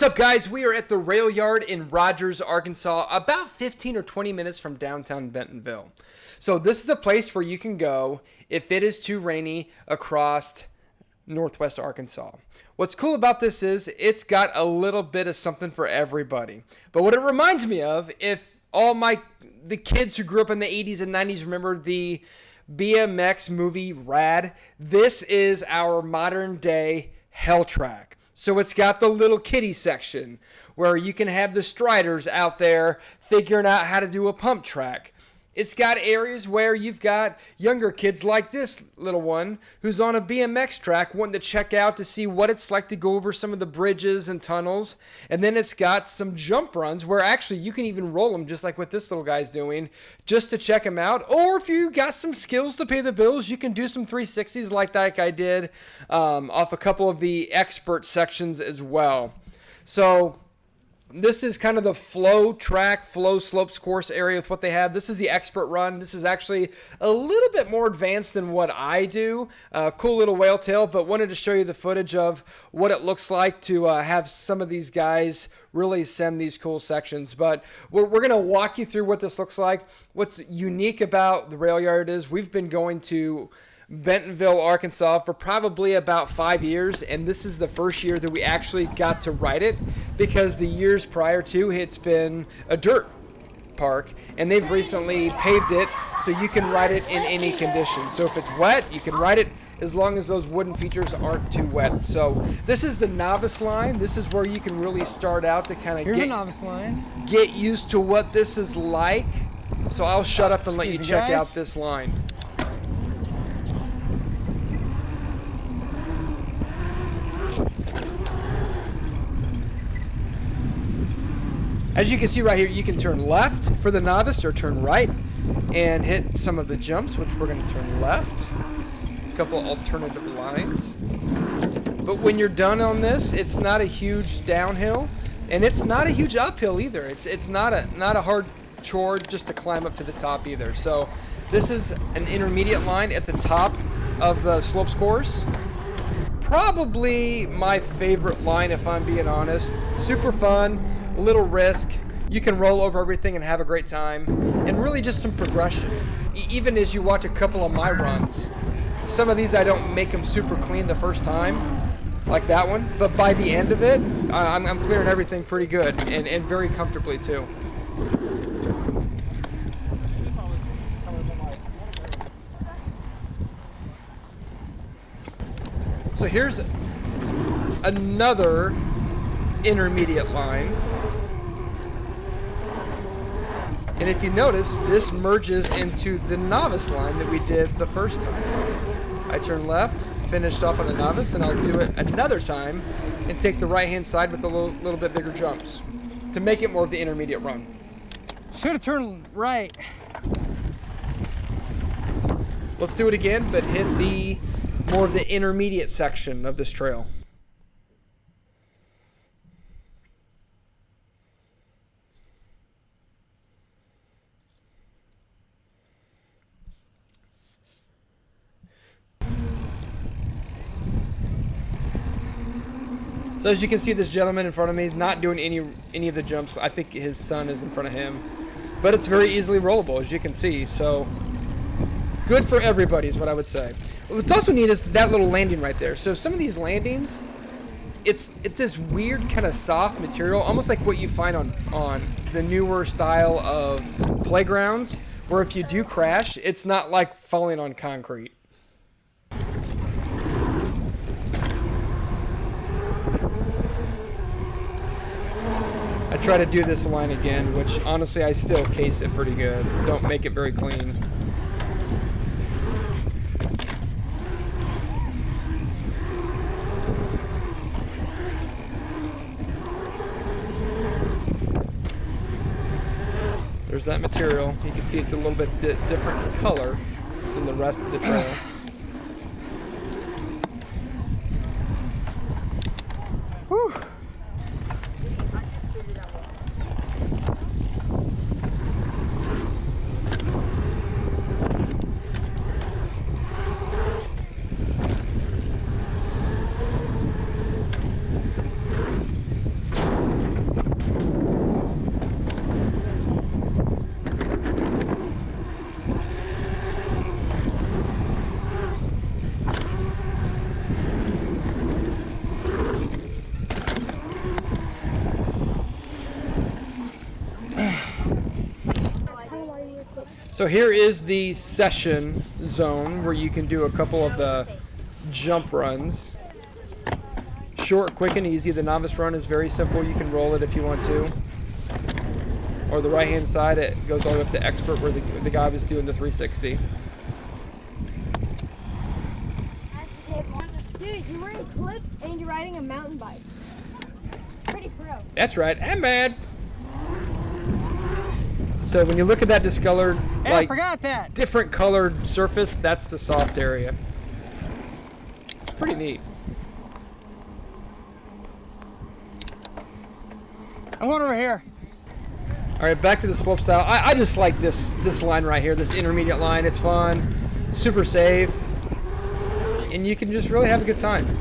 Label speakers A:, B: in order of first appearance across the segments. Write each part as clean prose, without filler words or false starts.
A: What's up, guys? We are at the Rail Yard in Rogers, Arkansas, about 15 or 20 minutes from downtown Bentonville. So this is a place where you can go if it is too rainy across northwest Arkansas. What's cool about this is it's got a little bit of something for everybody. But what it reminds me of, if the kids who grew up in the 80s and 90s remember the BMX movie Rad, this is our modern day hell track. So it's got the little kiddie section where you can have the striders out there figuring out how to do a pump track. It's got areas where you've got younger kids like this little one who's on a BMX track wanting to check out to see what it's like to go over some of the bridges and tunnels. And then it's got some jump runs where actually you can even roll them just like what this little guy's doing just to check them out. Or if you got some skills to pay the bills, you can do some 360s like that guy did off a couple of the expert sections as well. So this is kind of the flow slopes course area with what they have. This is the expert run. This is actually a little bit more advanced than what I do. Cool little whale tail, but wanted to show you the footage of what it looks like to have some of these guys really send these cool sections. But we're going to walk you through what this looks like. What's unique about the Rail Yard is we've been going to Bentonville, Arkansas for probably about 5 years, and this is the first year that we actually got to ride it, because the years prior to it's been a dirt park, and they've recently paved it so you can ride it in any condition. So if it's wet, you can ride it as long as those wooden features aren't too wet. So this is the novice line. This is where you can really start out to kind of get used to what this is like. So I'll shut up and let you check out this line. As you can see right here, you can turn left for the novice or turn right and hit some of the jumps, which we're going to turn left. A couple alternative lines. But when you're done on this, it's not a huge downhill, and it's not a huge uphill either. It's not a hard chore just to climb up to the top either. So this is an intermediate line at the top of the slopes course. Probably my favorite line, if I'm being honest. Super fun, a little risk. You can roll over everything and have a great time, and really just some progression. Even as you watch a couple of my runs, some of these I don't make them super clean the first time, like that one, but by the end of it, I'm clearing everything pretty good and very comfortably too. So here's another intermediate line. And if you notice, this merges into the novice line that we did the first time. I turn left, finished off on the novice, and I'll do it another time and take the right-hand side with a little bit bigger jumps to make it more of the intermediate run.
B: Should have turned right.
A: Let's do it again, but hit the more of the intermediate section of this trail. So as you can see, this gentleman in front of me is not doing any of the jumps. I think his son is in front of him. But it's very easily rollable, as you can see. So good for everybody is what I would say. What's also neat is that little landing right there. So some of these landings, it's this weird kind of soft material, almost like what you find on the newer style of playgrounds, where if you do crash, it's not like falling on concrete. I try to do this line again, which honestly I still case it pretty good. Don't make it very clean. There's that material. You can see it's a little bit different color than the rest of the trail.
B: Whew.
A: So here is the session zone where you can do a couple of the jump runs. Short, quick, and easy. The novice run is very simple. You can roll it if you want to. Or the right-hand side, it goes all the way up to expert where the guy was doing the 360.
C: Dude, you're wearing clips and you're riding a mountain bike. Pretty pro.
A: That's right. I'm bad. So when you look at that discolored,
B: Hey, I forgot that.
A: different colored surface, that's the soft area. It's pretty neat.
B: I'm going over here.
A: All right, back to the slope style. I just like this line right here, this intermediate line. It's fun, super safe, and you can just really have a good time.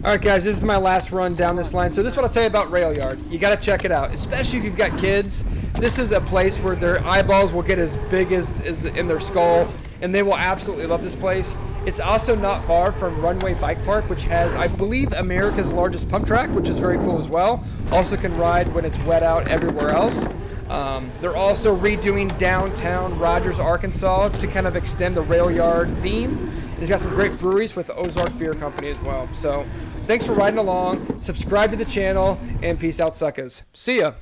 A: All right, guys, this is my last run down this line. So this is what I'll tell you about RAILYARD. You got to check it out, especially if you've got kids. This is a place where their eyeballs will get as big as in their skull, and they will absolutely love this place. It's also not far from Runway Bike Park, which has, I believe, America's largest pump track, which is very cool as well. Also can ride when it's wet out everywhere else. They're also redoing downtown Rogers, Arkansas to kind of extend the RAILYARD theme. It's got some great breweries with the Ozark Beer Company as well. So thanks for riding along. Subscribe to the channel, and peace out, suckers. See ya.